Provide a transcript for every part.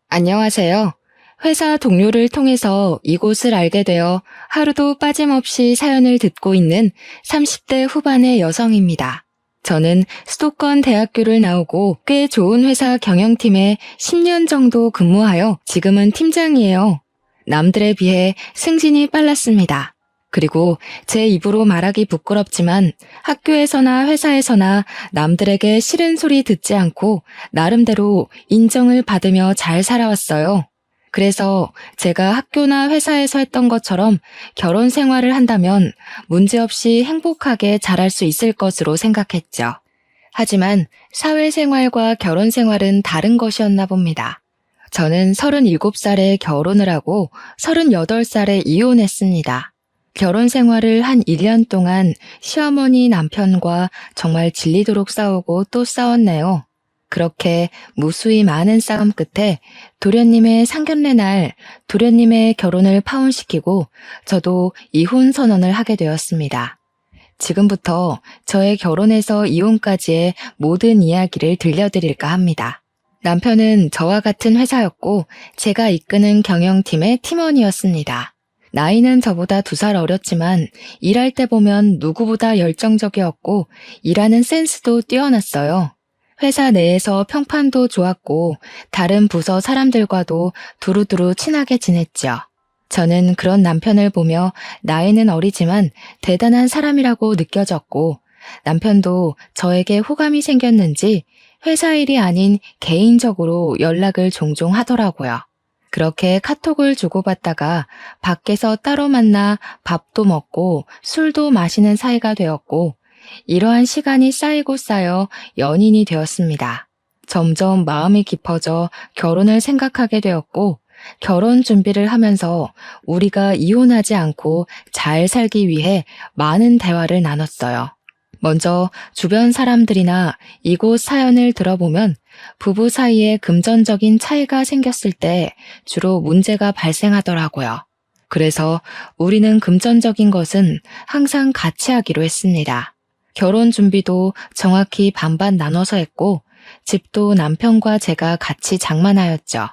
안녕하세요. 회사 동료를 통해서 이곳을 알게 되어 하루도 빠짐없이 사연을 듣고 있는 30대 후반의 여성입니다. 저는 수도권 대학교를 나오고 꽤 좋은 회사 경영팀에 10년 정도 근무하여 지금은 팀장이에요. 남들에 비해 승진이 빨랐습니다. 그리고 제 입으로 말하기 부끄럽지만 학교에서나 회사에서나 남들에게 싫은 소리 듣지 않고 나름대로 인정을 받으며 잘 살아왔어요. 그래서 제가 학교나 회사에서 했던 것처럼 결혼 생활을 한다면 문제없이 행복하게 잘할 수 있을 것으로 생각했죠. 하지만 사회생활과 결혼 생활은 다른 것이었나 봅니다. 저는 37살에 결혼을 하고 38살에 이혼했습니다. 결혼 생활을 한 1년 동안 시어머니 남편과 정말 질리도록 싸우고 또 싸웠네요. 그렇게 무수히 많은 싸움 끝에 도련님의 상견례 날 도련님의 결혼을 파혼시키고 저도 이혼 선언을 하게 되었습니다. 지금부터 저의 결혼에서 이혼까지의 모든 이야기를 들려드릴까 합니다. 남편은 저와 같은 회사였고 제가 이끄는 경영팀의 팀원이었습니다. 나이는 저보다 2살 어렸지만 일할 때 보면 누구보다 열정적이었고 일하는 센스도 뛰어났어요. 회사 내에서 평판도 좋았고 다른 부서 사람들과도 두루두루 친하게 지냈죠. 저는 그런 남편을 보며 나이는 어리지만 대단한 사람이라고 느껴졌고 남편도 저에게 호감이 생겼는지 회사 일이 아닌 개인적으로 연락을 종종 하더라고요. 그렇게 카톡을 주고받다가 밖에서 따로 만나 밥도 먹고 술도 마시는 사이가 되었고 이러한 시간이 쌓이고 쌓여 연인이 되었습니다. 점점 마음이 깊어져 결혼을 생각하게 되었고 결혼 준비를 하면서 우리가 이혼하지 않고 잘 살기 위해 많은 대화를 나눴어요. 먼저 주변 사람들이나 이곳 사연을 들어보면 부부 사이에 금전적인 차이가 생겼을 때 주로 문제가 발생하더라고요. 그래서 우리는 금전적인 것은 항상 같이 하기로 했습니다. 결혼 준비도 정확히 반반 나눠서 했고 집도 남편과 제가 같이 장만하였죠.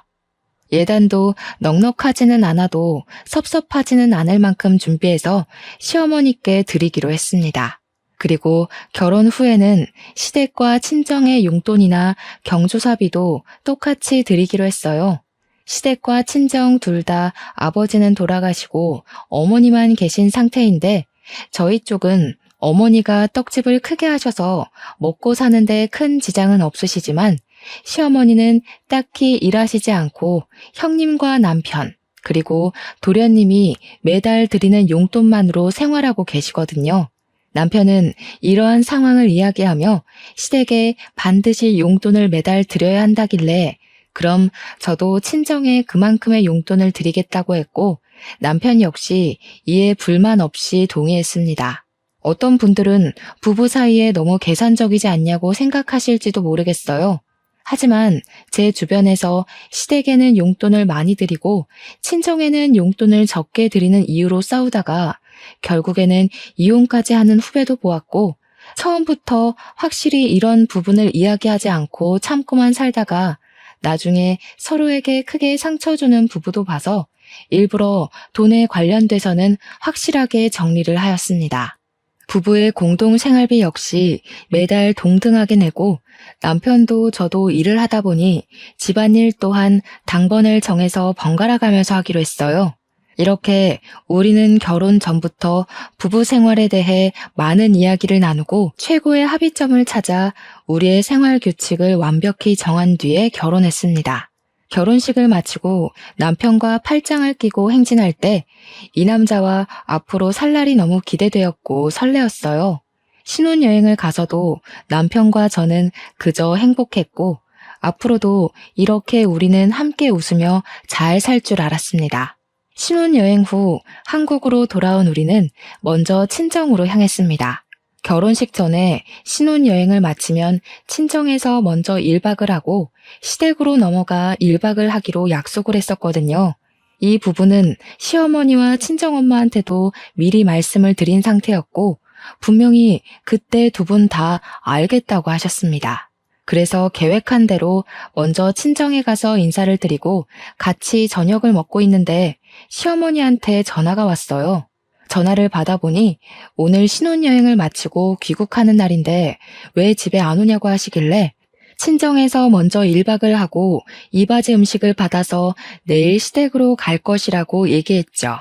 예단도 넉넉하지는 않아도 섭섭하지는 않을 만큼 준비해서 시어머니께 드리기로 했습니다. 그리고 결혼 후에는 시댁과 친정의 용돈이나 경조사비도 똑같이 드리기로 했어요. 시댁과 친정 둘 다 아버지는 돌아가시고 어머니만 계신 상태인데 저희 쪽은 어머니가 떡집을 크게 하셔서 먹고 사는데 큰 지장은 없으시지만 시어머니는 딱히 일하시지 않고 형님과 남편 그리고 도련님이 매달 드리는 용돈만으로 생활하고 계시거든요. 남편은 이러한 상황을 이야기하며 시댁에 반드시 용돈을 매달 드려야 한다길래 그럼 저도 친정에 그만큼의 용돈을 드리겠다고 했고 남편 역시 이에 불만 없이 동의했습니다. 어떤 분들은 부부 사이에 너무 계산적이지 않냐고 생각하실지도 모르겠어요. 하지만 제 주변에서 시댁에는 용돈을 많이 드리고 친정에는 용돈을 적게 드리는 이유로 싸우다가 결국에는 이혼까지 하는 후배도 보았고 처음부터 확실히 이런 부분을 이야기하지 않고 참고만 살다가 나중에 서로에게 크게 상처 주는 부부도 봐서 일부러 돈에 관련돼서는 확실하게 정리를 하였습니다. 부부의 공동 생활비 역시 매달 동등하게 내고 남편도 저도 일을 하다 보니 집안일 또한 당번을 정해서 번갈아 가면서 하기로 했어요. 이렇게 우리는 결혼 전부터 부부 생활에 대해 많은 이야기를 나누고 최고의 합의점을 찾아 우리의 생활 규칙을 완벽히 정한 뒤에 결혼했습니다. 결혼식을 마치고 남편과 팔짱을 끼고 행진할 때 이 남자와 앞으로 살 날이 너무 기대되었고 설레었어요. 신혼여행을 가서도 남편과 저는 그저 행복했고 앞으로도 이렇게 우리는 함께 웃으며 잘 살 줄 알았습니다. 신혼여행 후 한국으로 돌아온 우리는 먼저 친정으로 향했습니다. 결혼식 전에 신혼여행을 마치면 친정에서 먼저 1박을 하고 시댁으로 넘어가 1박을 하기로 약속을 했었거든요. 이 부분은 시어머니와 친정엄마한테도 미리 말씀을 드린 상태였고 분명히 그때 두 분 다 알겠다고 하셨습니다. 그래서 계획한 대로 먼저 친정에 가서 인사를 드리고 같이 저녁을 먹고 있는데 시어머니한테 전화가 왔어요. 전화를 받아보니 오늘 신혼여행을 마치고 귀국하는 날인데 왜 집에 안 오냐고 하시길래 친정에서 먼저 1박을 하고 이바지 음식을 받아서 내일 시댁으로 갈 것이라고 얘기했죠.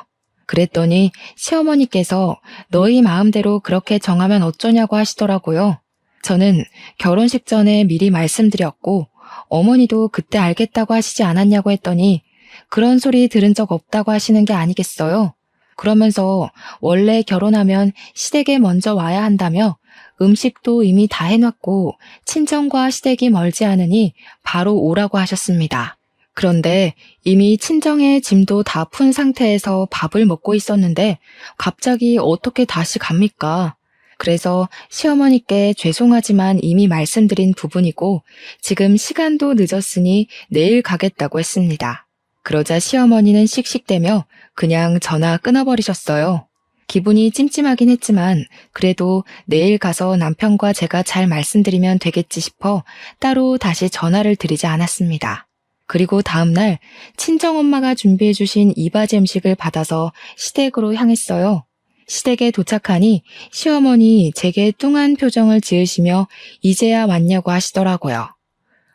그랬더니 시어머니께서 너희 마음대로 그렇게 정하면 어쩌냐고 하시더라고요. 저는 결혼식 전에 미리 말씀드렸고 어머니도 그때 알겠다고 하시지 않았냐고 했더니 그런 소리 들은 적 없다고 하시는 게 아니겠어요? 그러면서 원래 결혼하면 시댁에 먼저 와야 한다며 음식도 이미 다 해놨고 친정과 시댁이 멀지 않으니 바로 오라고 하셨습니다. 그런데 이미 친정의 짐도 다 푼 상태에서 밥을 먹고 있었는데 갑자기 어떻게 다시 갑니까? 그래서 시어머니께 죄송하지만 이미 말씀드린 부분이고 지금 시간도 늦었으니 내일 가겠다고 했습니다. 그러자 시어머니는 씩씩대며 그냥 전화 끊어버리셨어요. 기분이 찜찜하긴 했지만 그래도 내일 가서 남편과 제가 잘 말씀드리면 되겠지 싶어 따로 다시 전화를 드리지 않았습니다. 그리고 다음날 친정엄마가 준비해주신 이바지 음식을 받아서 시댁으로 향했어요. 시댁에 도착하니 시어머니 제게 뚱한 표정을 지으시며 이제야 왔냐고 하시더라고요.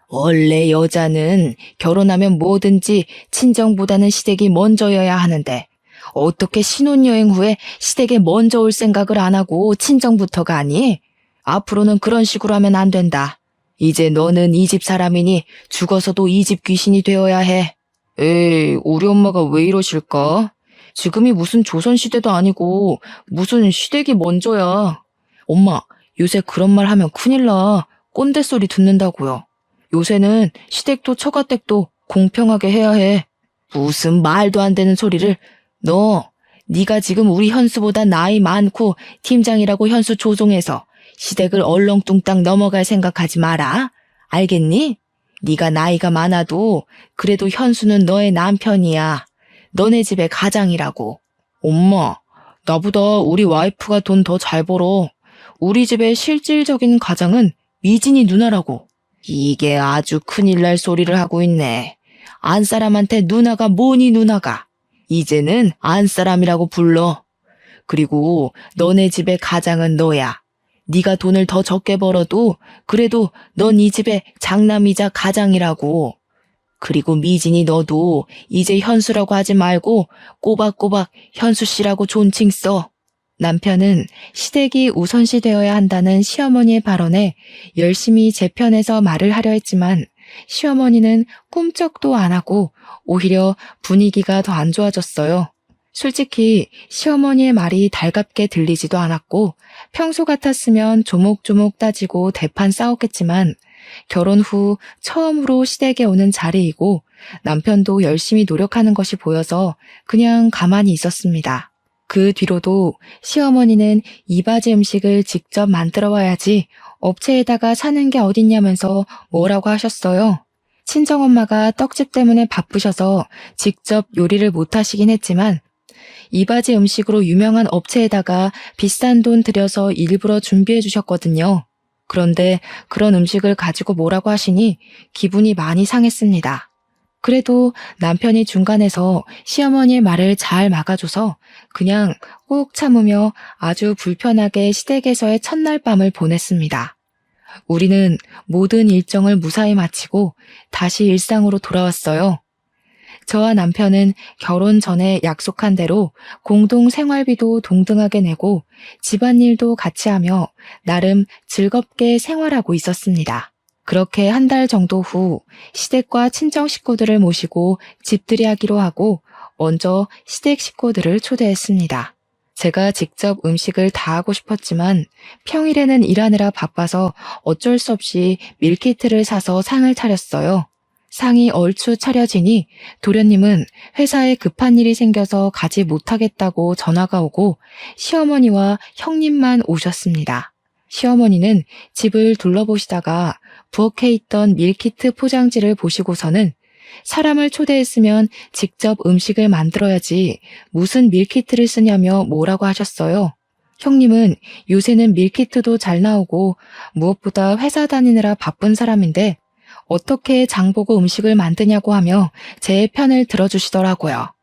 원래 여자는 결혼하면 뭐든지 친정보다는 시댁이 먼저여야 하는데 어떻게 신혼여행 후에 시댁에 먼저 올 생각을 안 하고 친정부터 가니? 앞으로는 그런 식으로 하면 안 된다. 이제 너는 이 집 사람이니 죽어서도 이 집 귀신이 되어야 해. 에이, 우리 엄마가 왜 이러실까? 지금이 무슨 조선시대도 아니고 무슨 시댁이 먼저야. 엄마, 요새 그런 말 하면 큰일 나. 꼰대 소리 듣는다고요. 요새는 시댁도 처가댁도 공평하게 해야 해. 무슨 말도 안 되는 소리를. 네가 지금 우리 현수보다 나이 많고 팀장이라고 현수 조종해서 시댁을 얼렁뚱땅 넘어갈 생각하지 마라. 알겠니? 네가 나이가 많아도 그래도 현수는 너의 남편이야. 너네 집의 가장이라고. 엄마, 나보다 우리 와이프가 돈 더 잘 벌어. 우리 집의 실질적인 가장은 미진이 누나라고. 이게 아주 큰일 날 소리를 하고 있네. 안 사람한테 누나가 뭐니 누나가. 이제는 안 사람이라고 불러. 그리고 너네 집의 가장은 너야. 네가 돈을 더 적게 벌어도 그래도 넌 이 집의 장남이자 가장이라고. 그리고 미진이 너도 이제 현수라고 하지 말고 꼬박꼬박 현수 씨라고 존칭 써. 남편은 시댁이 우선시 되어야 한다는 시어머니의 발언에 열심히 제 편에서 말을 하려 했지만 시어머니는 꿈쩍도 안 하고 오히려 분위기가 더 안 좋아졌어요. 솔직히 시어머니의 말이 달갑게 들리지도 않았고 평소 같았으면 조목조목 따지고 대판 싸웠겠지만 결혼 후 처음으로 시댁에 오는 자리이고 남편도 열심히 노력하는 것이 보여서 그냥 가만히 있었습니다. 그 뒤로도 시어머니는 이바지 음식을 직접 만들어 와야지 업체에다가 사는 게 어딨냐면서 뭐라고 하셨어요. 친정엄마가 떡집 때문에 바쁘셔서 직접 요리를 못 하시긴 했지만 이바지 음식으로 유명한 업체에다가 비싼 돈 들여서 일부러 준비해 주셨거든요. 그런데 그런 음식을 가지고 뭐라고 하시니 기분이 많이 상했습니다. 그래도 남편이 중간에서 시어머니의 말을 잘 막아줘서 그냥 꾹 참으며 아주 불편하게 시댁에서의 첫날 밤을 보냈습니다. 우리는 모든 일정을 무사히 마치고 다시 일상으로 돌아왔어요. 저와 남편은 결혼 전에 약속한 대로 공동 생활비도 동등하게 내고 집안일도 같이 하며 나름 즐겁게 생활하고 있었습니다. 그렇게 한 달 정도 후 시댁과 친정 식구들을 모시고 집들이 하기로 하고 먼저 시댁 식구들을 초대했습니다. 제가 직접 음식을 다 하고 싶었지만 평일에는 일하느라 바빠서 어쩔 수 없이 밀키트를 사서 상을 차렸어요. 상이 얼추 차려지니 도련님은 회사에 급한 일이 생겨서 가지 못하겠다고 전화가 오고 시어머니와 형님만 오셨습니다. 시어머니는 집을 둘러보시다가 부엌에 있던 밀키트 포장지를 보시고서는 사람을 초대했으면 직접 음식을 만들어야지 무슨 밀키트를 쓰냐며 뭐라고 하셨어요. 형님은 요새는 밀키트도 잘 나오고 무엇보다 회사 다니느라 바쁜 사람인데 어떻게 장보고 음식을 만드냐고 하며 제 편을 들어주시더라고요.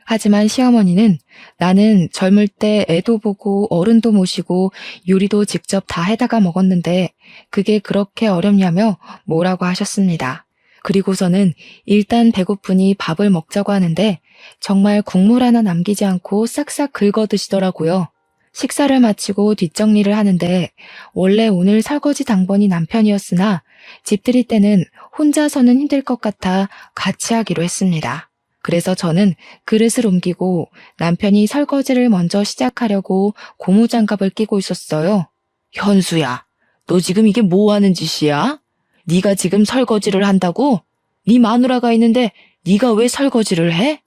하지만 시어머니는 나는 젊을 때 애도 보고 어른도 모시고 요리도 직접 다 해다가 먹었는데 그게 그렇게 어렵냐며 뭐라고 하셨습니다. 그리고서는 일단 배고프니 밥을 먹자고 하는데 정말 국물 하나 남기지 않고 싹싹 긁어 드시더라고요. 식사를 마치고 뒷정리를 하는데 원래 오늘 설거지 당번이 남편이었으나 집들이 때는 혼자서는 힘들 것 같아 같이 하기로 했습니다. 그래서 저는 그릇을 옮기고 남편이 설거지를 먼저 시작하려고 고무장갑을 끼고 있었어요. 현수야, 너 지금 이게 뭐 하는 짓이야? 네가 지금 설거지를 한다고? 네 마누라가 있는데 네가 왜 설거지를 해?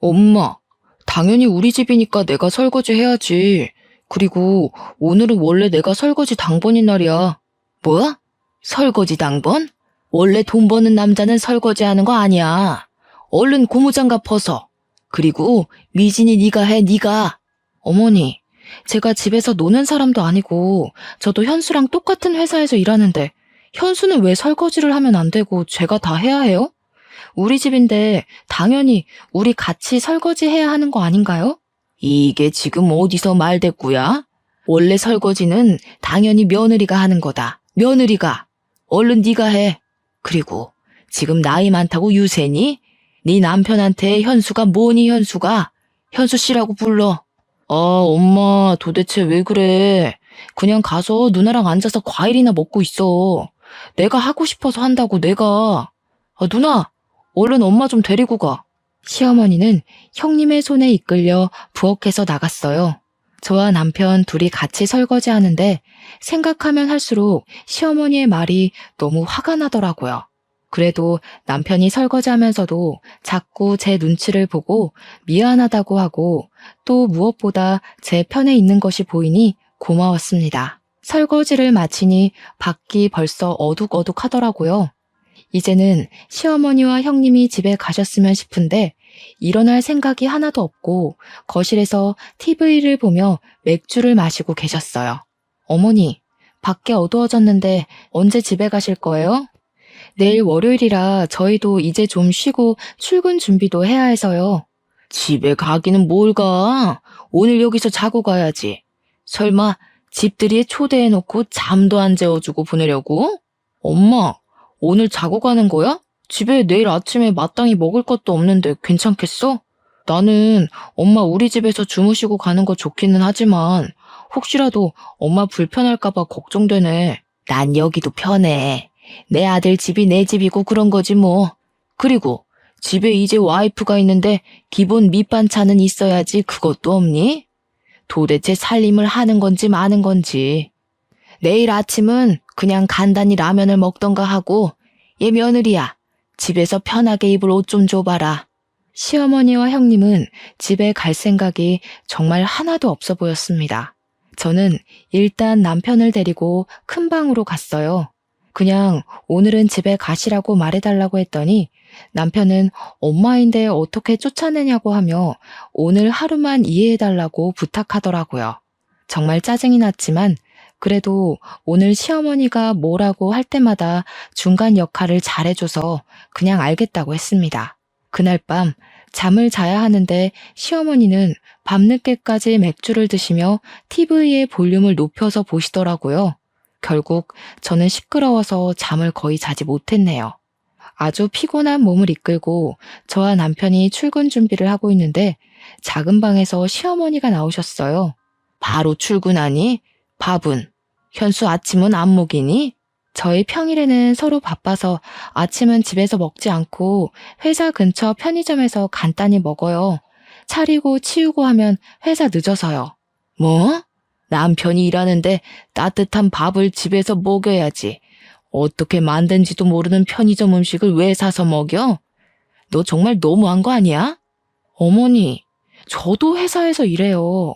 엄마, 당연히 우리 집이니까 내가 설거지 해야지. 그리고 오늘은 원래 내가 설거지 당번인 날이야. 뭐? 설거지 당번? 원래 돈 버는 남자는 설거지 하는 거 아니야. 얼른 고무장갑 벗어. 그리고 미진이 네가 해, 네가. 어머니, 제가 집에서 노는 사람도 아니고 저도 현수랑 똑같은 회사에서 일하는데 현수는 왜 설거지를 하면 안 되고 제가 다 해야 해요? 우리 집인데 당연히 우리 같이 설거지 해야 하는 거 아닌가요? 이게 지금 어디서 말대꾸야? 원래 설거지는 당연히 며느리가 하는 거다. 며느리가. 얼른 네가 해. 그리고 지금 나이 많다고 유세니? 네 남편한테 현수가 뭐니 현수가? 현수 씨라고 불러. 아, 엄마 도대체 왜 그래? 그냥 가서 누나랑 앉아서 과일이나 먹고 있어. 내가 하고 싶어서 한다고 내가. 아, 누나, 얼른 엄마 좀 데리고 가. 시어머니는 형님의 손에 이끌려 부엌에서 나갔어요. 저와 남편 둘이 같이 설거지 하는데 생각하면 할수록 시어머니의 말이 너무 화가 나더라고요. 그래도 남편이 설거지하면서도 자꾸 제 눈치를 보고 미안하다고 하고 또 무엇보다 제 편에 있는 것이 보이니 고마웠습니다. 설거지를 마치니 밖이 벌써 어둑어둑하더라고요. 이제는 시어머니와 형님이 집에 가셨으면 싶은데 일어날 생각이 하나도 없고 거실에서 TV를 보며 맥주를 마시고 계셨어요. 어머니, 밖에 어두워졌는데 언제 집에 가실 거예요? 내일 월요일이라 저희도 이제 좀 쉬고 출근 준비도 해야 해서요. 집에 가기는 뭘 가? 오늘 여기서 자고 가야지. 설마 집들이에 초대해놓고 잠도 안 재워주고 보내려고? 엄마, 오늘 자고 가는 거야? 집에 내일 아침에 마땅히 먹을 것도 없는데 괜찮겠어? 나는 엄마 우리 집에서 주무시고 가는 거 좋기는 하지만 혹시라도 엄마 불편할까봐 걱정되네. 난 여기도 편해. 내 아들 집이 내 집이고 그런 거지 뭐. 그리고 집에 이제 와이프가 있는데 기본 밑반찬은 있어야지 그것도 없니? 도대체 살림을 하는 건지 마는 건지. 내일 아침은 그냥 간단히 라면을 먹던가 하고 얘 며느리야. 집에서 편하게 입을 옷 좀 줘봐라. 시어머니와 형님은 집에 갈 생각이 정말 하나도 없어 보였습니다. 저는 일단 남편을 데리고 큰 방으로 갔어요. 그냥 오늘은 집에 가시라고 말해달라고 했더니 남편은 엄마인데 어떻게 쫓아내냐고 하며 오늘 하루만 이해해달라고 부탁하더라고요. 정말 짜증이 났지만 그래도 오늘 시어머니가 뭐라고 할 때마다 중간 역할을 잘해줘서 그냥 알겠다고 했습니다. 그날 밤 잠을 자야 하는데 시어머니는 밤늦게까지 맥주를 드시며 TV의 볼륨을 높여서 보시더라고요. 결국 저는 시끄러워서 잠을 거의 자지 못했네요. 아주 피곤한 몸을 이끌고 저와 남편이 출근 준비를 하고 있는데 작은 방에서 시어머니가 나오셨어요. 바로 출근하니? 밥은? 현수 아침은 안 먹이니? 저희 평일에는 서로 바빠서 아침은 집에서 먹지 않고 회사 근처 편의점에서 간단히 먹어요. 차리고 치우고 하면 회사 늦어서요. 뭐? 남편이 일하는데 따뜻한 밥을 집에서 먹여야지. 어떻게 만든지도 모르는 편의점 음식을 왜 사서 먹여? 너 정말 너무한 거 아니야? 어머니, 저도 회사에서 일해요.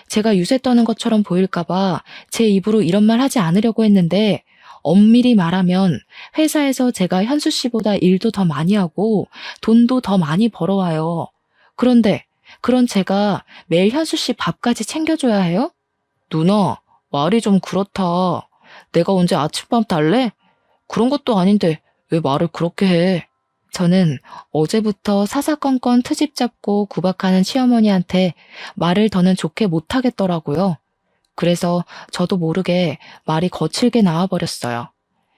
제가 유세 떠는 것처럼 보일까봐 제 입으로 이런 말 하지 않으려고 했는데 엄밀히 말하면 회사에서 제가 현수 씨보다 일도 더 많이 하고 돈도 더 많이 벌어와요. 그런데 그런 제가 매일 현수 씨 밥까지 챙겨줘야 해요? 누나, 말이 좀 그렇다. 내가 언제 아침밥 달래? 그런 것도 아닌데 왜 말을 그렇게 해? 저는 어제부터 사사건건 트집 잡고 구박하는 시어머니한테 말을 더는 좋게 못하겠더라고요. 그래서 저도 모르게 말이 거칠게 나와버렸어요.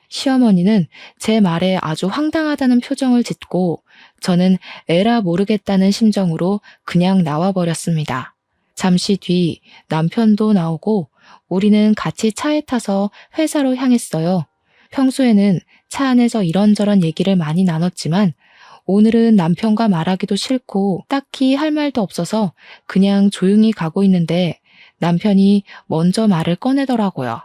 시어머니는 제 말에 아주 황당하다는 표정을 짓고 저는 에라 모르겠다는 심정으로 그냥 나와버렸습니다. 잠시 뒤 남편도 나오고 우리는 같이 차에 타서 회사로 향했어요. 평소에는 차 안에서 이런저런 얘기를 많이 나눴지만 오늘은 남편과 말하기도 싫고 딱히 할 말도 없어서 그냥 조용히 가고 있는데 남편이 먼저 말을 꺼내더라고요.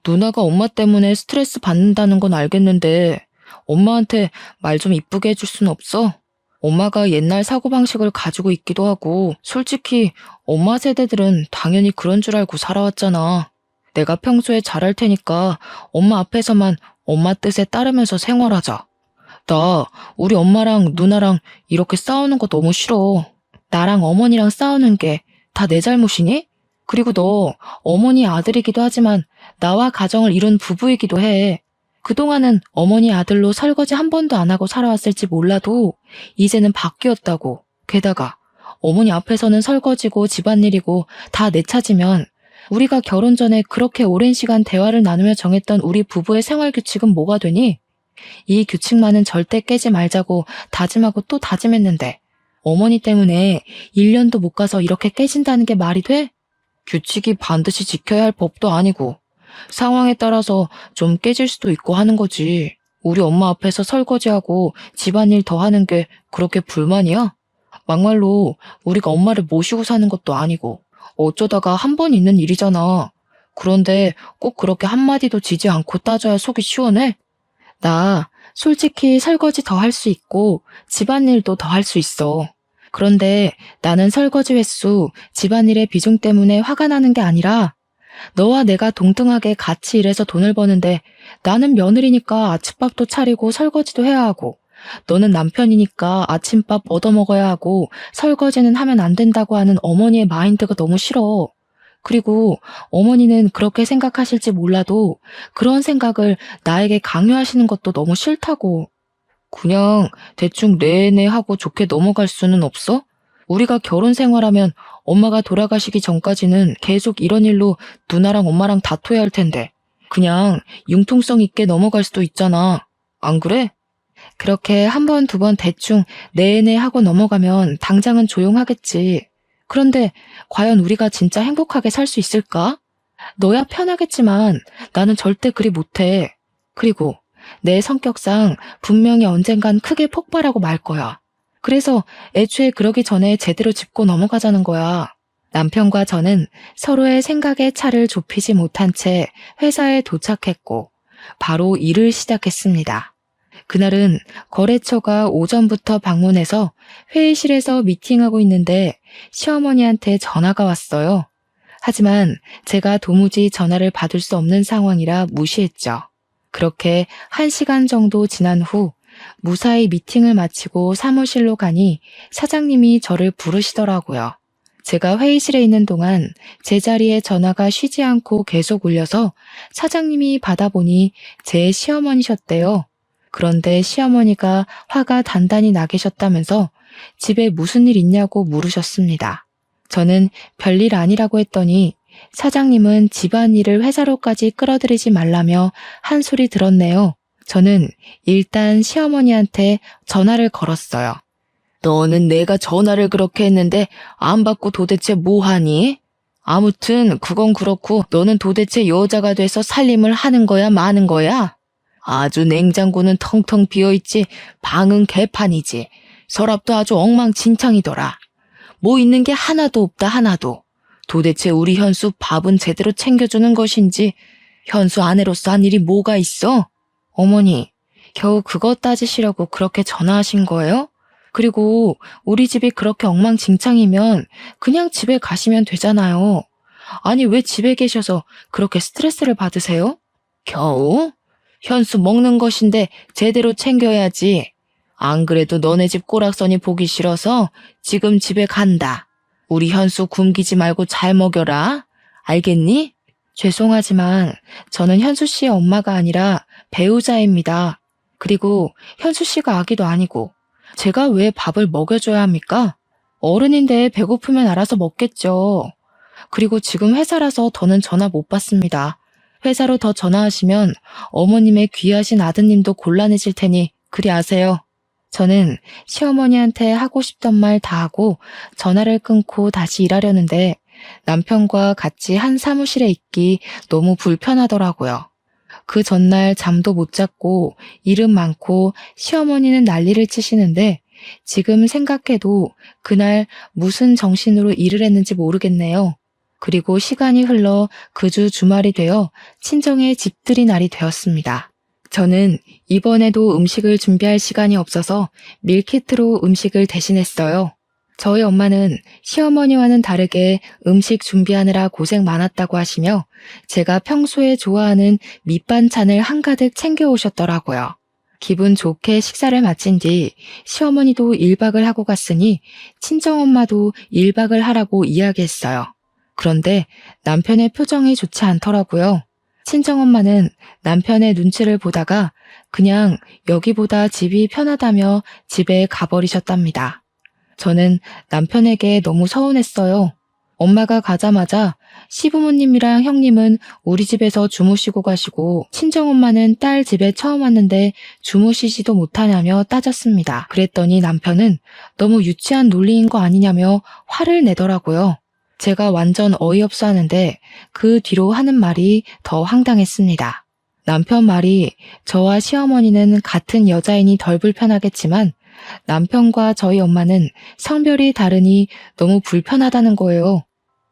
누나가 엄마 때문에 스트레스 받는다는 건 알겠는데 엄마한테 말 좀 이쁘게 해줄 순 없어? 엄마가 옛날 사고방식을 가지고 있기도 하고 솔직히 엄마 세대들은 당연히 그런 줄 알고 살아왔잖아. 내가 평소에 잘할 테니까 엄마 앞에서만 엄마 뜻에 따르면서 생활하자. 나 우리 엄마랑 누나랑 이렇게 싸우는 거 너무 싫어. 나랑 어머니랑 싸우는 게 다 내 잘못이니? 그리고 너 어머니 아들이기도 하지만 나와 가정을 이룬 부부이기도 해. 그동안은 어머니 아들로 설거지 한 번도 안 하고 살아왔을지 몰라도 이제는 바뀌었다고. 게다가 어머니 앞에서는 설거지고 집안일이고 다 내 차지면 우리가 결혼 전에 그렇게 오랜 시간 대화를 나누며 정했던 우리 부부의 생활 규칙은 뭐가 되니? 이 규칙만은 절대 깨지 말자고 다짐하고 또 다짐했는데 어머니 때문에 1년도 못 가서 이렇게 깨진다는 게 말이 돼? 규칙이 반드시 지켜야 할 법도 아니고 상황에 따라서 좀 깨질 수도 있고 하는 거지. 우리 엄마 앞에서 설거지하고 집안일 더 하는 게 그렇게 불만이야? 막말로 우리가 엄마를 모시고 사는 것도 아니고 어쩌다가 한 번 있는 일이잖아. 그런데 꼭 그렇게 한마디도 지지 않고 따져야 속이 시원해? 나 솔직히 설거지 더 할 수 있고 집안일도 더 할 수 있어. 그런데 나는 설거지 횟수, 집안일의 비중 때문에 화가 나는 게 아니라 너와 내가 동등하게 같이 일해서 돈을 버는데 나는 며느리니까 아침밥도 차리고 설거지도 해야 하고 너는 남편이니까 아침밥 얻어먹어야 하고 설거지는 하면 안 된다고 하는 어머니의 마인드가 너무 싫어. 그리고 어머니는 그렇게 생각하실지 몰라도 그런 생각을 나에게 강요하시는 것도 너무 싫다고. 그냥 대충 네네 하고 좋게 넘어갈 수는 없어? 우리가 결혼 생활하면 엄마가 돌아가시기 전까지는 계속 이런 일로 누나랑 엄마랑 다퉈야 할 텐데 그냥 융통성 있게 넘어갈 수도 있잖아. 안 그래? 그렇게 한 번, 두 번 대충 네네 하고 넘어가면 당장은 조용하겠지. 그런데 과연 우리가 진짜 행복하게 살 수 있을까? 너야 편하겠지만 나는 절대 그리 못해. 그리고 내 성격상 분명히 언젠간 크게 폭발하고 말 거야. 그래서 애초에 그러기 전에 제대로 짚고 넘어가자는 거야. 남편과 저는 서로의 생각의 차를 좁히지 못한 채 회사에 도착했고 바로 일을 시작했습니다. 그날은 거래처가 오전부터 방문해서 회의실에서 미팅하고 있는데 시어머니한테 전화가 왔어요. 하지만 제가 도무지 전화를 받을 수 없는 상황이라 무시했죠. 그렇게 1시간 정도 지난 후 무사히 미팅을 마치고 사무실로 가니 사장님이 저를 부르시더라고요. 제가 회의실에 있는 동안 제 자리에 전화가 쉬지 않고 계속 울려서 사장님이 받아보니 제 시어머니셨대요. 그런데 시어머니가 화가 단단히 나 계셨다면서 집에 무슨 일 있냐고 물으셨습니다. 저는 별일 아니라고 했더니 사장님은 집안일을 회사로까지 끌어들이지 말라며 한 소리 들었네요. 저는 일단 시어머니한테 전화를 걸었어요. 너는 내가 전화를 그렇게 했는데 안 받고 도대체 뭐 하니? 아무튼 그건 그렇고 너는 도대체 여자가 돼서 살림을 하는 거야 마는 거야? 아주 냉장고는 텅텅 비어있지 방은 개판이지. 서랍도 아주 엉망진창이더라. 뭐 있는 게 하나도 없다 하나도. 도대체 우리 현수 밥은 제대로 챙겨주는 것인지 현수 아내로서 한 일이 뭐가 있어? 어머니, 겨우 그거 따지시려고 그렇게 전화하신 거예요? 그리고 우리 집이 그렇게 엉망진창이면 그냥 집에 가시면 되잖아요. 아니 왜 집에 계셔서 그렇게 스트레스를 받으세요? 겨우? 현수 먹는 것인데 제대로 챙겨야지. 안 그래도 너네 집 꼬락서니 보기 싫어서 지금 집에 간다. 우리 현수 굶기지 말고 잘 먹여라. 알겠니? 죄송하지만 저는 현수 씨의 엄마가 아니라 배우자입니다. 그리고 현수 씨가 아기도 아니고 제가 왜 밥을 먹여줘야 합니까? 어른인데 배고프면 알아서 먹겠죠. 그리고 지금 회사라서 더는 전화 못 받습니다. 회사로 더 전화하시면 어머님의 귀하신 아드님도 곤란해질 테니 그리 아세요. 저는 시어머니한테 하고 싶던 말 다 하고 전화를 끊고 다시 일하려는데 남편과 같이 한 사무실에 있기 너무 불편하더라고요. 그 전날 잠도 못 잤고 일은 많고 시어머니는 난리를 치시는데 지금 생각해도 그날 무슨 정신으로 일을 했는지 모르겠네요. 그리고 시간이 흘러 그 주 주말이 되어 친정의 집들이 날이 되었습니다. 저는 이번에도 음식을 준비할 시간이 없어서 밀키트로 음식을 대신했어요. 저희 엄마는 시어머니와는 다르게 음식 준비하느라 고생 많았다고 하시며 제가 평소에 좋아하는 밑반찬을 한가득 챙겨오셨더라고요. 기분 좋게 식사를 마친 뒤 시어머니도 1박을 하고 갔으니 친정엄마도 1박을 하라고 이야기했어요. 그런데 남편의 표정이 좋지 않더라고요. 친정엄마는 남편의 눈치를 보다가 그냥 여기보다 집이 편하다며 집에 가버리셨답니다. 저는 남편에게 너무 서운했어요. 엄마가 가자마자 시부모님이랑 형님은 우리 집에서 주무시고 가시고 친정엄마는 딸 집에 처음 왔는데 주무시지도 못하냐며 따졌습니다. 그랬더니 남편은 너무 유치한 논리인 거 아니냐며 화를 내더라고요. 제가 완전 어이없어 하는데 그 뒤로 하는 말이 더 황당했습니다. 남편 말이 저와 시어머니는 같은 여자이니 덜 불편하겠지만 남편과 저희 엄마는 성별이 다르니 너무 불편하다는 거예요.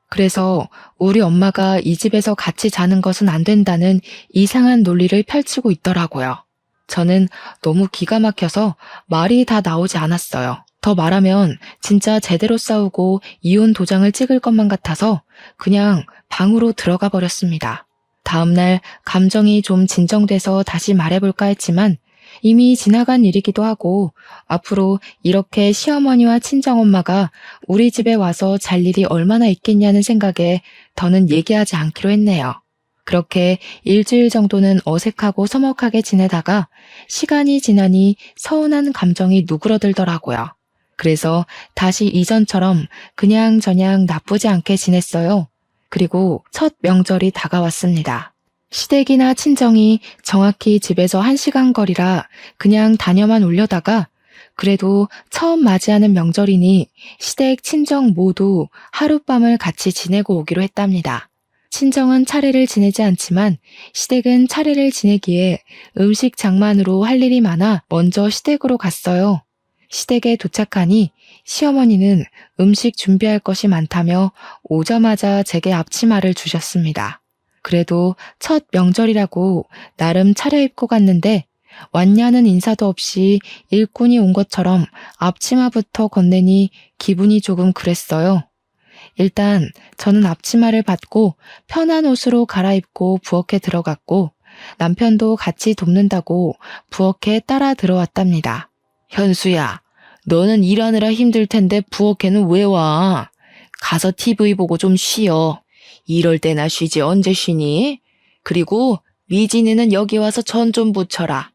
그래서 우리 엄마가 이 집에서 같이 자는 것은 안 된다는 이상한 논리를 펼치고 있더라고요. 저는 너무 기가 막혀서 말이 다 나오지 않았어요. 더 말하면 진짜 제대로 싸우고 이혼 도장을 찍을 것만 같아서 그냥 방으로 들어가 버렸습니다. 다음날 감정이 좀 진정돼서 다시 말해볼까 했지만 이미 지나간 일이기도 하고 앞으로 이렇게 시어머니와 친정엄마가 우리 집에 와서 잘 일이 얼마나 있겠냐는 생각에 더는 얘기하지 않기로 했네요. 그렇게 일주일 정도는 어색하고 서먹하게 지내다가 시간이 지나니 서운한 감정이 누그러들더라고요. 그래서 다시 이전처럼 그냥저냥 나쁘지 않게 지냈어요. 그리고 첫 명절이 다가왔습니다. 시댁이나 친정이 정확히 집에서 1시간 거리라 그냥 다녀만 오려다가 그래도 처음 맞이하는 명절이니 시댁, 친정 모두 하룻밤을 같이 지내고 오기로 했답니다. 친정은 차례를 지내지 않지만 시댁은 차례를 지내기에 음식 장만으로 할 일이 많아 먼저 시댁으로 갔어요. 시댁에 도착하니 시어머니는 음식 준비할 것이 많다며 오자마자 제게 앞치마를 주셨습니다. 그래도 첫 명절이라고 나름 차려입고 갔는데 왔냐는 인사도 없이 일꾼이 온 것처럼 앞치마부터 건네니 기분이 조금 그랬어요. 일단 저는 앞치마를 받고 편한 옷으로 갈아입고 부엌에 들어갔고 남편도 같이 돕는다고 부엌에 따라 들어왔답니다. 현수야, 너는 일하느라 힘들 텐데 부엌에는 왜 와? 가서 TV 보고 좀 쉬어. 이럴 때나 쉬지 언제 쉬니? 그리고 미진이는 여기 와서 전 좀 부쳐라.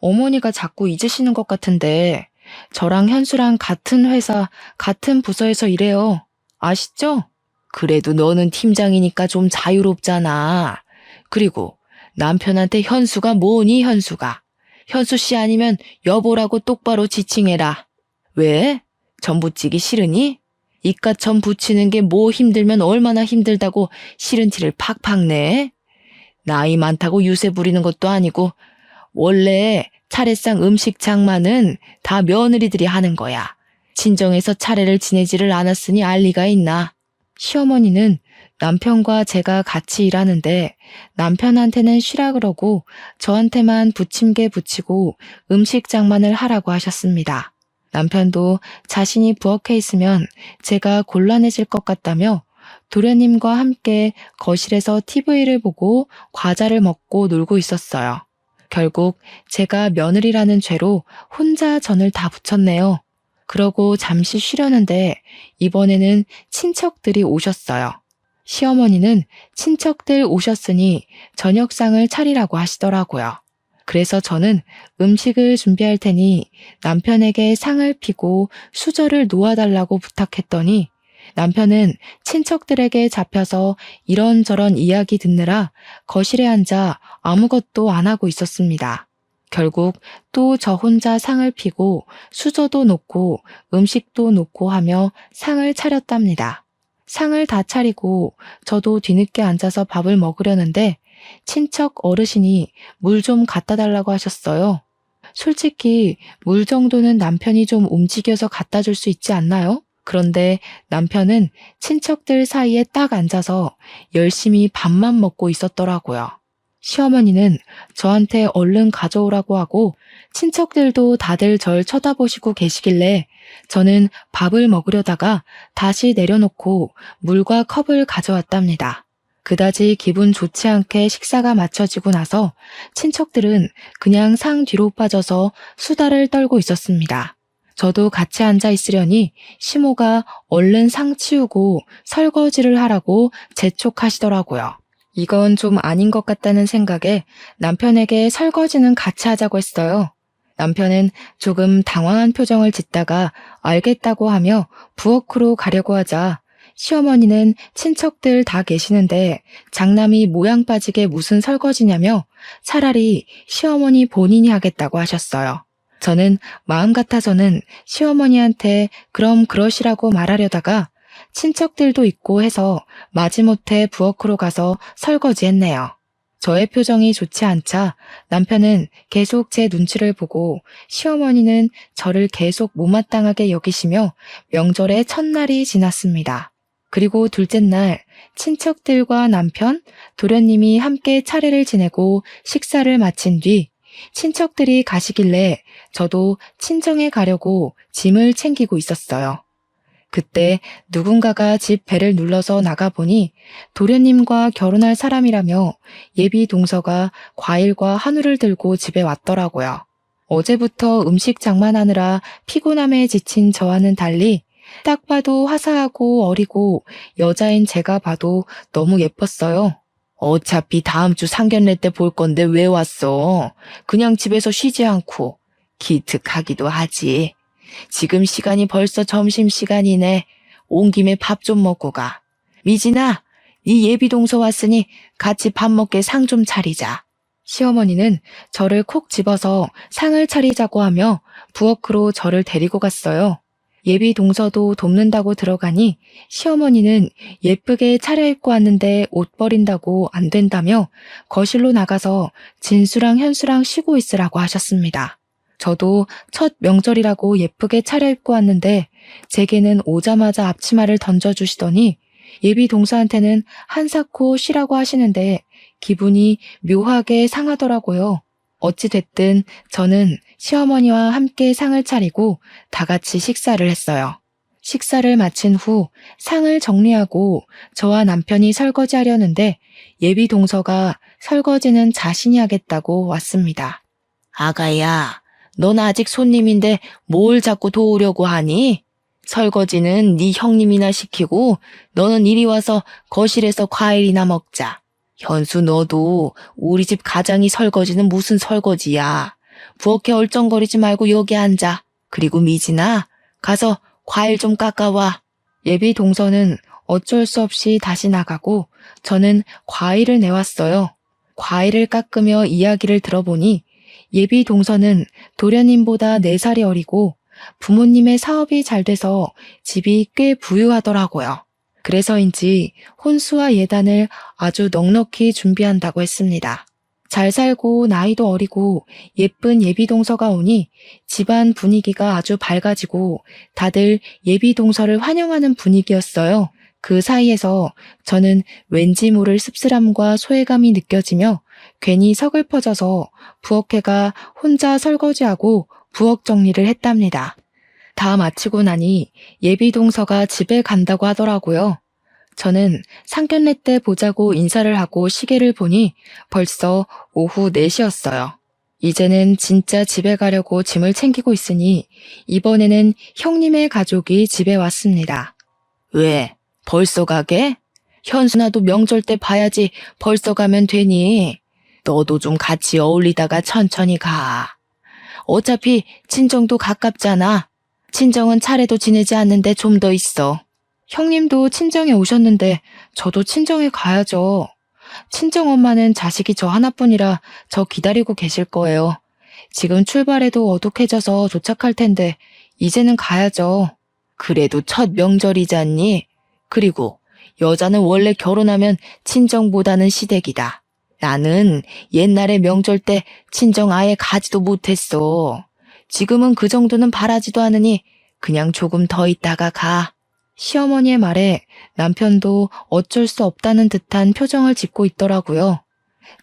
어머니가 자꾸 잊으시는 것 같은데 저랑 현수랑 같은 회사, 같은 부서에서 일해요. 아시죠? 그래도 너는 팀장이니까 좀 자유롭잖아. 그리고 남편한테 현수가 뭐니 현수가. 현수 씨 아니면 여보라고 똑바로 지칭해라. 왜? 전 부치기 싫으니? 이깟 전 부치는 게 뭐 힘들면 얼마나 힘들다고 싫은 티를 팍팍 내? 나이 많다고 유세 부리는 것도 아니고 원래 차례상 음식 장만은 다 며느리들이 하는 거야. 친정에서 차례를 지내지를 않았으니 알 리가 있나? 시어머니는 남편과 제가 같이 일하는데 남편한테는 쉬라 그러고 저한테만 부침개 부치고 음식 장만을 하라고 하셨습니다. 남편도 자신이 부엌에 있으면 제가 곤란해질 것 같다며 도련님과 함께 거실에서 TV를 보고 과자를 먹고 놀고 있었어요. 결국 제가 며느리라는 죄로 혼자 전을 다 부쳤네요. 그러고 잠시 쉬려는데 이번에는 친척들이 오셨어요. 시어머니는 친척들 오셨으니 저녁상을 차리라고 하시더라고요. 그래서 저는 음식을 준비할 테니 남편에게 상을 피고 수저를 놓아달라고 부탁했더니 남편은 친척들에게 잡혀서 이런저런 이야기 듣느라 거실에 앉아 아무것도 안 하고 있었습니다. 결국 또 저 혼자 상을 피고 수저도 놓고 음식도 놓고 하며 상을 차렸답니다. 상을 다 차리고 저도 뒤늦게 앉아서 밥을 먹으려는데 친척 어르신이 물 좀 갖다 달라고 하셨어요. 솔직히 물 정도는 남편이 좀 움직여서 갖다 줄 수 있지 않나요? 그런데 남편은 친척들 사이에 딱 앉아서 열심히 밥만 먹고 있었더라고요. 시어머니는 저한테 얼른 가져오라고 하고 친척들도 다들 절 쳐다보시고 계시길래 저는 밥을 먹으려다가 다시 내려놓고 물과 컵을 가져왔답니다. 그다지 기분 좋지 않게 식사가 마쳐지고 나서 친척들은 그냥 상 뒤로 빠져서 수다를 떨고 있었습니다. 저도 같이 앉아 있으려니 시모가 얼른 상 치우고 설거지를 하라고 재촉하시더라고요. 이건 좀 아닌 것 같다는 생각에 남편에게 설거지는 같이 하자고 했어요. 남편은 조금 당황한 표정을 짓다가 알겠다고 하며 부엌으로 가려고 하자 시어머니는 친척들 다 계시는데 장남이 모양 빠지게 무슨 설거지냐며 차라리 시어머니 본인이 하겠다고 하셨어요. 저는 마음 같아서는 시어머니한테 그럼 그러시라고 말하려다가 친척들도 있고 해서 마지못해 부엌으로 가서 설거지했네요. 저의 표정이 좋지 않자 남편은 계속 제 눈치를 보고 시어머니는 저를 계속 못마땅하게 여기시며 명절의 첫날이 지났습니다. 그리고 둘째 날 친척들과 남편, 도련님이 함께 차례를 지내고 식사를 마친 뒤 친척들이 가시길래 저도 친정에 가려고 짐을 챙기고 있었어요. 그때 누군가가 집 배를 눌러서 나가보니 도련님과 결혼할 사람이라며 예비 동서가 과일과 한우를 들고 집에 왔더라고요. 어제부터 음식 장만하느라 피곤함에 지친 저와는 달리 딱 봐도 화사하고 어리고 여자인 제가 봐도 너무 예뻤어요. 어차피 다음 주 상견례 때 볼 건데 왜 왔어? 그냥 집에서 쉬지 않고 기특하기도 하지. 지금 시간이 벌써 점심시간이네. 온 김에 밥 좀 먹고 가. 미진아, 네 예비 동서 왔으니 같이 밥 먹게 상 좀 차리자. 시어머니는 저를 콕 집어서 상을 차리자고 하며 부엌으로 저를 데리고 갔어요. 예비 동서도 돕는다고 들어가니 시어머니는 예쁘게 차려입고 왔는데 옷 버린다고 안 된다며 거실로 나가서 진수랑 현수랑 쉬고 있으라고 하셨습니다. 저도 첫 명절이라고 예쁘게 차려입고 왔는데 제게는 오자마자 앞치마를 던져주시더니 예비 동서한테는 한사코 쉬라고 하시는데 기분이 묘하게 상하더라고요. 어찌됐든 저는 시어머니와 함께 상을 차리고 다 같이 식사를 했어요. 식사를 마친 후 상을 정리하고 저와 남편이 설거지하려는데 예비 동서가 설거지는 자신이 하겠다고 왔습니다. 아가야, 넌 아직 손님인데 뭘 자꾸 도우려고 하니? 설거지는 네 형님이나 시키고 너는 이리 와서 거실에서 과일이나 먹자. 현수 너도 우리 집 가장이 설거지는 무슨 설거지야. 부엌에 얼쩡거리지 말고 여기 앉아. 그리고 미진아, 가서 과일 좀 깎아와. 예비 동서는 어쩔 수 없이 다시 나가고 저는 과일을 내왔어요. 과일을 깎으며 이야기를 들어보니 예비 동서는 도련님보다 4살이 어리고 부모님의 사업이 잘 돼서 집이 꽤 부유하더라고요. 그래서인지 혼수와 예단을 아주 넉넉히 준비한다고 했습니다. 잘 살고 나이도 어리고 예쁜 예비 동서가 오니 집안 분위기가 아주 밝아지고 다들 예비 동서를 환영하는 분위기였어요. 그 사이에서 저는 왠지 모를 씁쓸함과 소외감이 느껴지며 괜히 서글퍼져서 부엌에가 혼자 설거지하고 부엌 정리를 했답니다. 다 마치고 나니 예비 동서가 집에 간다고 하더라고요. 저는 상견례 때 보자고 인사를 하고 시계를 보니 벌써 오후 4시였어요. 이제는 진짜 집에 가려고 짐을 챙기고 있으니 이번에는 형님의 가족이 집에 왔습니다. 왜? 벌써 가게? 현수나도 명절 때 봐야지 벌써 가면 되니? 너도 좀 같이 어울리다가 천천히 가. 어차피 친정도 가깝잖아. 친정은 차례도 지내지 않는데 좀 더 있어. 형님도 친정에 오셨는데 저도 친정에 가야죠. 친정엄마는 자식이 저 하나뿐이라 저 기다리고 계실 거예요. 지금 출발해도 어둑해져서 도착할 텐데 이제는 가야죠. 그래도 첫 명절이잖니? 그리고 여자는 원래 결혼하면 친정보다는 시댁이다. 나는 옛날에 명절 때 친정 아예 가지도 못했어. 지금은 그 정도는 바라지도 않으니 그냥 조금 더 있다가 가. 시어머니의 말에 남편도 어쩔 수 없다는 듯한 표정을 짓고 있더라고요.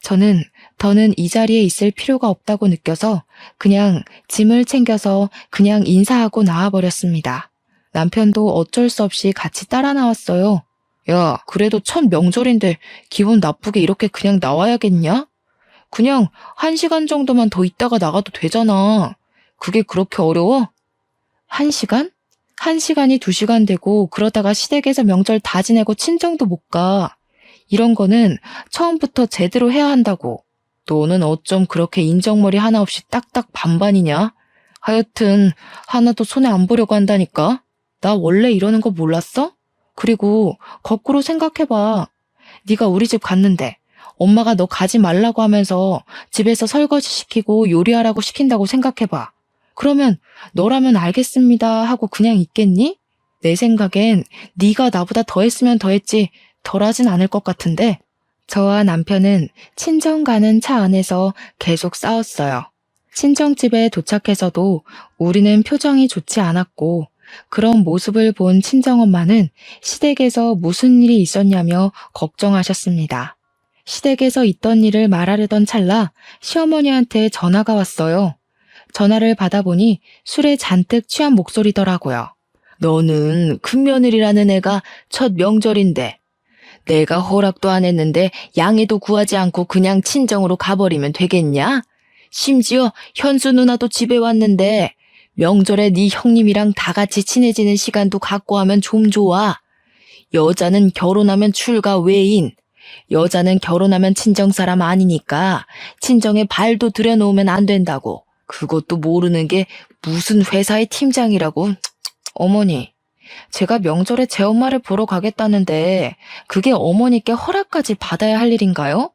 저는 더는 이 자리에 있을 필요가 없다고 느껴서 그냥 짐을 챙겨서 그냥 인사하고 나와버렸습니다. 남편도 어쩔 수 없이 같이 따라 나왔어요. 야, 그래도 첫 명절인데 기분 나쁘게 이렇게 그냥 나와야겠냐? 그냥 1시간 정도만 더 있다가 나가도 되잖아. 그게 그렇게 어려워? 1시간? 1시간이 2시간 되고 그러다가 시댁에서 명절 다 지내고 친정도 못 가. 이런 거는 처음부터 제대로 해야 한다고. 너는 어쩜 그렇게 인정머리 하나 없이 딱딱 반반이냐? 하여튼 하나도 손에 안 보려고 한다니까? 나 원래 이러는 거 몰랐어? 그리고 거꾸로 생각해봐. 네가 우리 집 갔는데 엄마가 너 가지 말라고 하면서 집에서 설거지 시키고 요리하라고 시킨다고 생각해봐. 그러면 너라면 알겠습니다 하고 그냥 있겠니? 내 생각엔 네가 나보다 더 했으면 더 했지 덜 하진 않을 것 같은데. 저와 남편은 친정 가는 차 안에서 계속 싸웠어요. 친정집에 도착해서도 우리는 표정이 좋지 않았고 그런 모습을 본 친정엄마는 시댁에서 무슨 일이 있었냐며 걱정하셨습니다. 시댁에서 있던 일을 말하려던 찰나 시어머니한테 전화가 왔어요. 전화를 받아보니 술에 잔뜩 취한 목소리더라고요. 너는 큰며느리라는 애가 첫 명절인데 내가 허락도 안 했는데 양해도 구하지 않고 그냥 친정으로 가버리면 되겠냐? 심지어 현수 누나도 집에 왔는데 명절에 네 형님이랑 다 같이 친해지는 시간도 갖고 하면 좀 좋아. 여자는 결혼하면 출가 외인, 여자는 결혼하면 친정 사람 아니니까 친정에 발도 들여놓으면 안 된다고. 그것도 모르는 게 무슨 회사의 팀장이라고. 어머니, 제가 명절에 제 엄마를 보러 가겠다는데 그게 어머니께 허락까지 받아야 할 일인가요?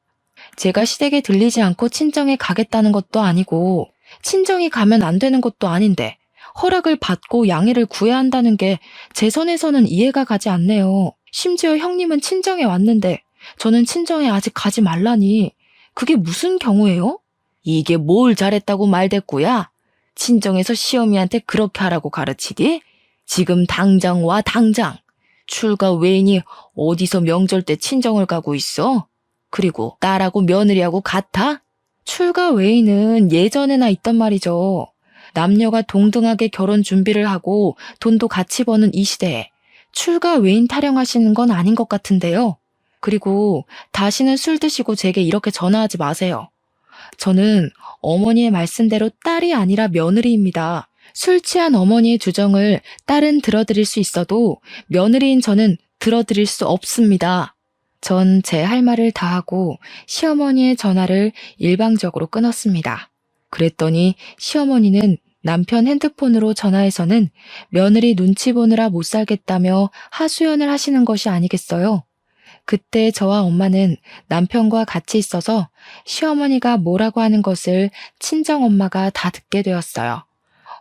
제가 시댁에 들리지 않고 친정에 가겠다는 것도 아니고 친정이 가면 안 되는 것도 아닌데 허락을 받고 양해를 구해야 한다는 게 제 선에서는 이해가 가지 않네요. 심지어 형님은 친정에 왔는데 저는 친정에 아직 가지 말라니. 그게 무슨 경우예요? 이게 뭘 잘했다고 말댔구야? 친정에서 시어미한테 그렇게 하라고 가르치디? 지금 당장 와, 당장. 출가 외인이 어디서 명절 때 친정을 가고 있어? 그리고 딸하고 며느리하고 같아? 출가 외인은 예전에나 있던 말이죠. 남녀가 동등하게 결혼 준비를 하고 돈도 같이 버는 이 시대에 출가 외인 타령하시는 건 아닌 것 같은데요. 그리고 다시는 술 드시고 제게 이렇게 전화하지 마세요. 저는 어머니의 말씀대로 딸이 아니라 며느리입니다. 술 취한 어머니의 주정을 딸은 들어드릴 수 있어도 며느리인 저는 들어드릴 수 없습니다. 전 제 할 말을 다 하고 시어머니의 전화를 일방적으로 끊었습니다. 그랬더니 시어머니는 남편 핸드폰으로 전화해서는 며느리 눈치 보느라 못 살겠다며 하소연을 하시는 것이 아니겠어요. 그때 저와 엄마는 남편과 같이 있어서 시어머니가 뭐라고 하는 것을 친정엄마가 다 듣게 되었어요.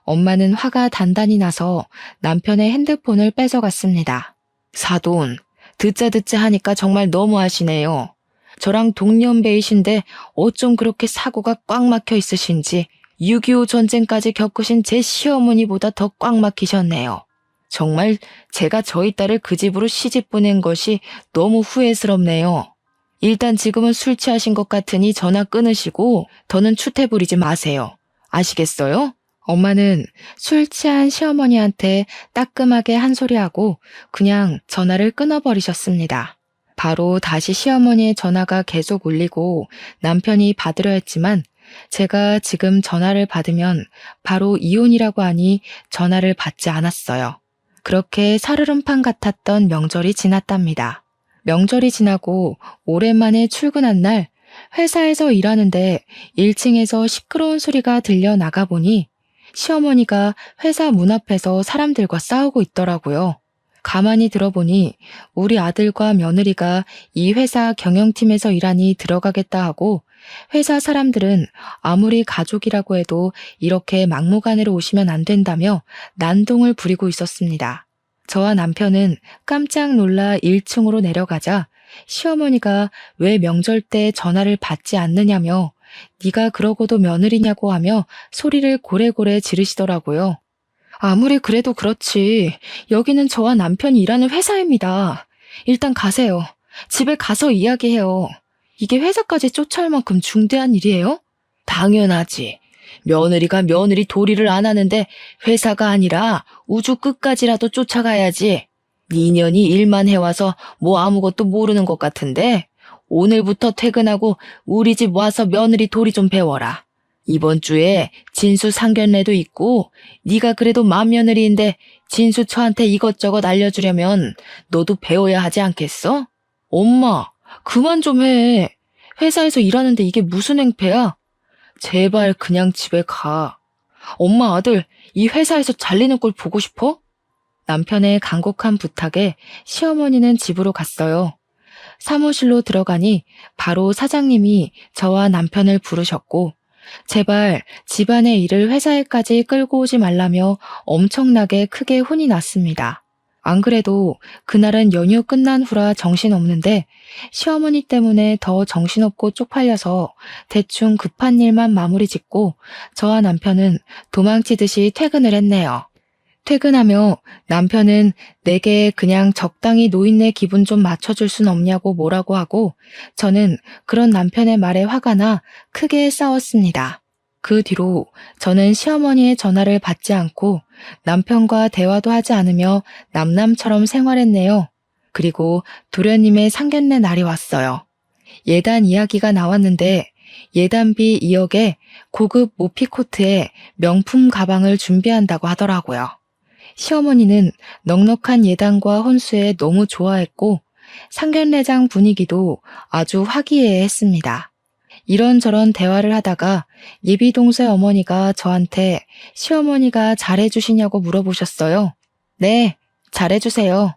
엄마는 화가 단단히 나서 남편의 핸드폰을 뺏어갔습니다. 사돈, 듣자 하니까 정말 너무하시네요. 저랑 동년배이신데 어쩜 그렇게 사고가 꽉 막혀 있으신지 6.25 전쟁까지 겪으신 제 시어머니보다 더 꽉 막히셨네요. 정말 제가 저희 딸을 그 집으로 시집 보낸 것이 너무 후회스럽네요. 일단 지금은 술 취하신 것 같으니 전화 끊으시고 더는 추태 부리지 마세요. 아시겠어요? 엄마는 술 취한 시어머니한테 따끔하게 한 소리하고 그냥 전화를 끊어버리셨습니다. 바로 다시 시어머니의 전화가 계속 울리고 남편이 받으려 했지만 제가 지금 전화를 받으면 바로 이혼이라고 하니 전화를 받지 않았어요. 그렇게 살얼음판 같았던 명절이 지났답니다. 명절이 지나고 오랜만에 출근한 날 회사에서 일하는데 1층에서 시끄러운 소리가 들려 나가 보니 시어머니가 회사 문 앞에서 사람들과 싸우고 있더라고요. 가만히 들어보니 우리 아들과 며느리가 이 회사 경영팀에서 일하니 들어가겠다 하고 회사 사람들은 아무리 가족이라고 해도 이렇게 막무가내로 오시면 안 된다며 난동을 부리고 있었습니다. 저와 남편은 깜짝 놀라 1층으로 내려가자 시어머니가 왜 명절 때 전화를 받지 않느냐며 네가 그러고도 며느리냐고 하며 소리를 고래고래 지르시더라고요. 아무리 그래도 그렇지. 여기는 저와 남편이 일하는 회사입니다. 일단 가세요. 집에 가서 이야기해요. 이게 회사까지 쫓아올 만큼 중대한 일이에요? 당연하지. 며느리가 며느리 도리를 안 하는데 회사가 아니라 우주 끝까지라도 쫓아가야지. 2년이 일만 해와서 뭐 아무것도 모르는 것 같은데 오늘부터 퇴근하고 우리 집 와서 며느리 도리 좀 배워라. 이번 주에 진수 상견례도 있고 네가 그래도 맏며느리인데 진수 처한테 이것저것 알려주려면 너도 배워야 하지 않겠어? 엄마, 그만 좀 해. 회사에서 일하는데 이게 무슨 행패야? 제발 그냥 집에 가. 엄마 아들, 이 회사에서 잘리는 꼴 보고 싶어? 남편의 간곡한 부탁에 시어머니는 집으로 갔어요. 사무실로 들어가니 바로 사장님이 저와 남편을 부르셨고 제발 집안의 일을 회사에까지 끌고 오지 말라며 엄청나게 크게 혼이 났습니다. 안 그래도 그날은 연휴 끝난 후라 정신없는데 시어머니 때문에 더 정신없고 쪽팔려서 대충 급한 일만 마무리 짓고 저와 남편은 도망치듯이 퇴근을 했네요. 퇴근하며 남편은 내게 그냥 적당히 노인네 기분 좀 맞춰줄 순 없냐고 뭐라고 하고 저는 그런 남편의 말에 화가 나 크게 싸웠습니다. 그 뒤로 저는 시어머니의 전화를 받지 않고 남편과 대화도 하지 않으며 남남처럼 생활했네요. 그리고 도련님의 상견례 날이 왔어요. 예단 이야기가 나왔는데 예단비 2억에 고급 모피코트에 명품 가방을 준비한다고 하더라고요. 시어머니는 넉넉한 예단과 혼수에 너무 좋아했고 상견례장 분위기도 아주 화기애애했습니다. 이런저런 대화를 하다가 예비동생 어머니가 저한테 시어머니가 잘해주시냐고 물어보셨어요. 네, 잘해주세요.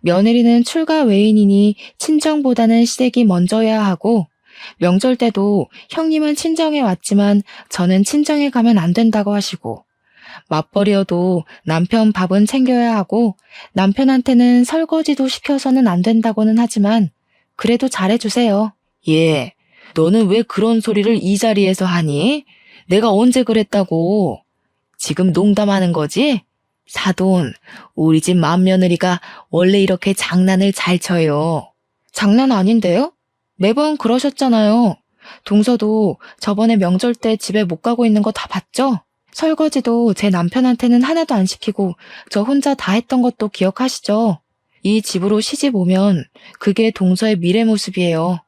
며느리는 출가 외인이니 친정보다는 시댁이 먼저야 하고 명절 때도 형님은 친정에 왔지만 저는 친정에 가면 안 된다고 하시고 맞벌이여도 남편 밥은 챙겨야 하고 남편한테는 설거지도 시켜서는 안 된다고는 하지만 그래도 잘해주세요. 예, 너는 왜 그런 소리를 이 자리에서 하니? 내가 언제 그랬다고? 지금 농담하는 거지? 사돈, 우리 집 맏며느리가 원래 이렇게 장난을 잘 쳐요. 장난 아닌데요? 매번 그러셨잖아요. 동서도 저번에 명절 때 집에 못 가고 있는 거 다 봤죠? 설거지도 제 남편한테는 하나도 안 시키고 저 혼자 다 했던 것도 기억하시죠? 이 집으로 시집 오면 그게 동서의 미래 모습이에요.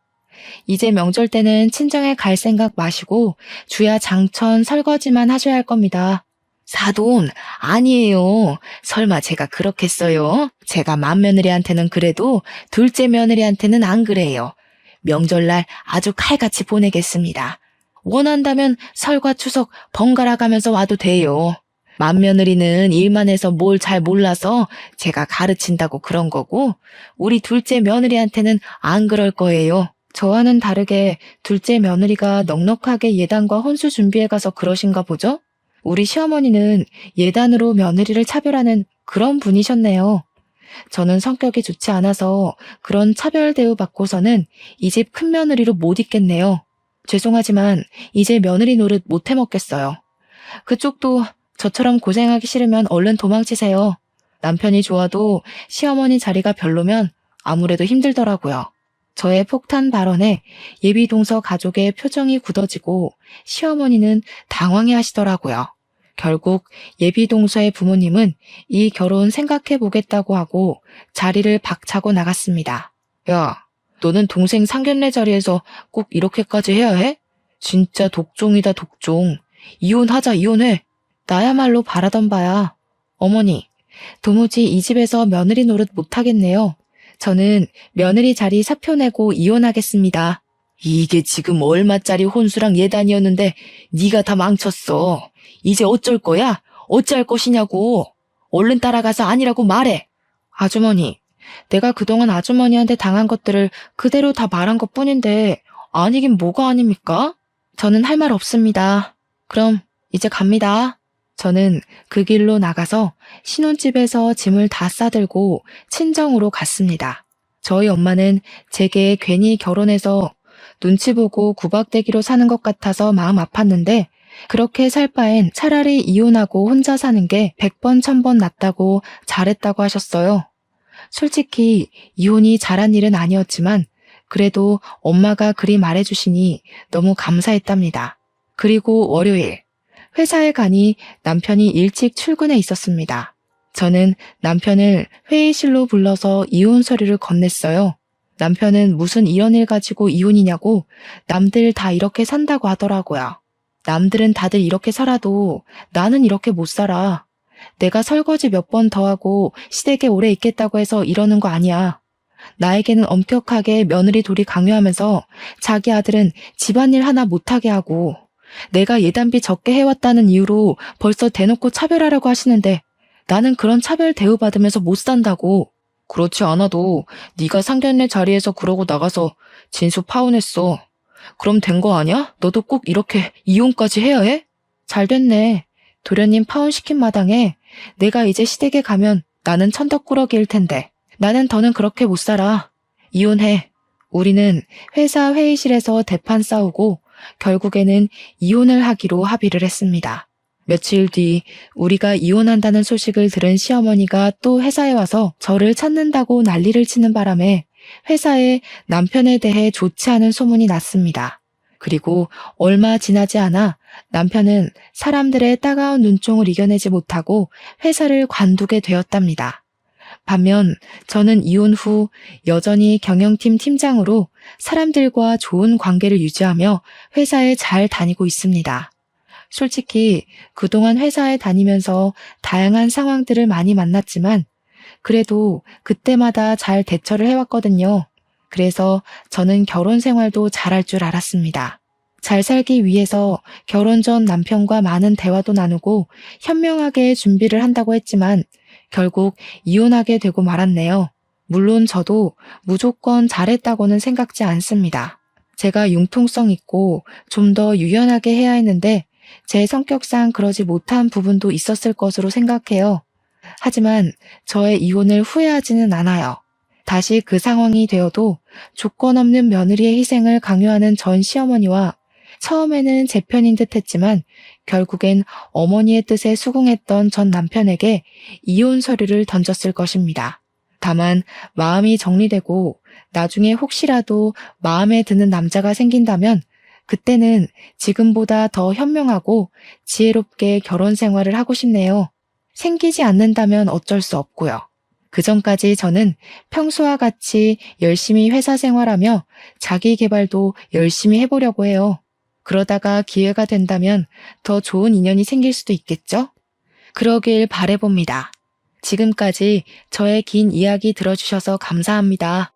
이제 명절 때는 친정에 갈 생각 마시고 주야 장천 설거지만 하셔야 할 겁니다. 사돈, 아니에요. 설마 제가 그렇겠어요? 제가 맏며느리한테는 그래도 둘째 며느리한테는 안 그래요. 명절날 아주 칼같이 보내겠습니다. 원한다면 설과 추석 번갈아 가면서 와도 돼요. 맏며느리는 일만 해서 뭘 잘 몰라서 제가 가르친다고 그런 거고 우리 둘째 며느리한테는 안 그럴 거예요. 저와는 다르게 둘째 며느리가 넉넉하게 예단과 혼수 준비해 가서 그러신가 보죠? 우리 시어머니는 예단으로 며느리를 차별하는 그런 분이셨네요. 저는 성격이 좋지 않아서 그런 차별 대우 받고서는 이 집 큰며느리로 못 있겠네요. 죄송하지만 이제 며느리 노릇 못 해먹겠어요. 그쪽도 저처럼 고생하기 싫으면 얼른 도망치세요. 남편이 좋아도 시어머니 자리가 별로면 아무래도 힘들더라고요. 저의 폭탄 발언에 예비동서 가족의 표정이 굳어지고 시어머니는 당황해 하시더라고요. 결국 예비동서의 부모님은 이 결혼 생각해 보겠다고 하고 자리를 박차고 나갔습니다. 야, 너는 동생 상견례 자리에서 꼭 이렇게까지 해야 해? 진짜 독종이다 독종. 이혼하자 이혼해. 나야말로 바라던 바야. 어머니, 도무지 이 집에서 며느리 노릇 못하겠네요. 저는 며느리 자리 사표 내고 이혼하겠습니다. 이게 지금 얼마짜리 혼수랑 예단이었는데 네가 다 망쳤어. 이제 어쩔 거야? 어찌할 것이냐고. 얼른 따라가서 아니라고 말해. 아주머니, 내가 그동안 아주머니한테 당한 것들을 그대로 다 말한 것뿐인데 아니긴 뭐가 아닙니까? 저는 할 말 없습니다. 그럼 이제 갑니다. 저는 그 길로 나가서 신혼집에서 짐을 다 싸들고 친정으로 갔습니다. 저희 엄마는 제게 괜히 결혼해서 눈치 보고 구박대기로 사는 것 같아서 마음 아팠는데 그렇게 살 바엔 차라리 이혼하고 혼자 사는 게 100번 1000번 낫다고 잘했다고 하셨어요. 솔직히 이혼이 잘한 일은 아니었지만 그래도 엄마가 그리 말해주시니 너무 감사했답니다. 그리고 월요일, 회사에 가니 남편이 일찍 출근해 있었습니다. 저는 남편을 회의실로 불러서 이혼 서류를 건넸어요. 남편은 무슨 이런 일 가지고 이혼이냐고 남들 다 이렇게 산다고 하더라고요. 남들은 다들 이렇게 살아도 나는 이렇게 못 살아. 내가 설거지 몇 번 더 하고 시댁에 오래 있겠다고 해서 이러는 거 아니야. 나에게는 엄격하게 며느리 도리 강요하면서 자기 아들은 집안일 하나 못하게 하고 내가 예단비 적게 해왔다는 이유로 벌써 대놓고 차별하려고 하시는데 나는 그런 차별 대우받으면서 못 산다고. 그렇지 않아도 네가 상견례 자리에서 그러고 나가서 진수 파혼했어. 그럼 된 거 아니야? 너도 꼭 이렇게 이혼까지 해야 해? 잘 됐네. 도련님 파혼시킨 마당에 내가 이제 시댁에 가면 나는 천덕꾸러기일 텐데 나는 더는 그렇게 못 살아. 이혼해. 우리는 회사 회의실에서 대판 싸우고 결국에는 이혼을 하기로 합의를 했습니다. 며칠 뒤 우리가 이혼한다는 소식을 들은 시어머니가 또 회사에 와서 저를 찾는다고 난리를 치는 바람에 회사에 남편에 대해 좋지 않은 소문이 났습니다. 그리고 얼마 지나지 않아 남편은 사람들의 따가운 눈총을 이겨내지 못하고 회사를 관두게 되었답니다. 반면 저는 이혼 후 여전히 경영팀 팀장으로 사람들과 좋은 관계를 유지하며 회사에 잘 다니고 있습니다. 솔직히 그동안 회사에 다니면서 다양한 상황들을 많이 만났지만 그래도 그때마다 잘 대처를 해왔거든요. 그래서 저는 결혼 생활도 잘할 줄 알았습니다. 잘 살기 위해서 결혼 전 남편과 많은 대화도 나누고 현명하게 준비를 한다고 했지만 결국 이혼하게 되고 말았네요. 물론 저도 무조건 잘했다고는 생각지 않습니다. 제가 융통성 있고 좀 더 유연하게 해야 했는데 제 성격상 그러지 못한 부분도 있었을 것으로 생각해요. 하지만 저의 이혼을 후회하지는 않아요. 다시 그 상황이 되어도 조건 없는 며느리의 희생을 강요하는 전 시어머니와 처음에는 제 편인 듯 했지만 결국엔 어머니의 뜻에 수긍했던 전 남편에게 이혼 서류를 던졌을 것입니다. 다만 마음이 정리되고 나중에 혹시라도 마음에 드는 남자가 생긴다면 그때는 지금보다 더 현명하고 지혜롭게 결혼 생활을 하고 싶네요. 생기지 않는다면 어쩔 수 없고요. 그 전까지 저는 평소와 같이 열심히 회사 생활하며 자기 개발도 열심히 해보려고 해요. 그러다가 기회가 된다면 더 좋은 인연이 생길 수도 있겠죠? 그러길 바라봅니다. 지금까지 저의 긴 이야기 들어주셔서 감사합니다.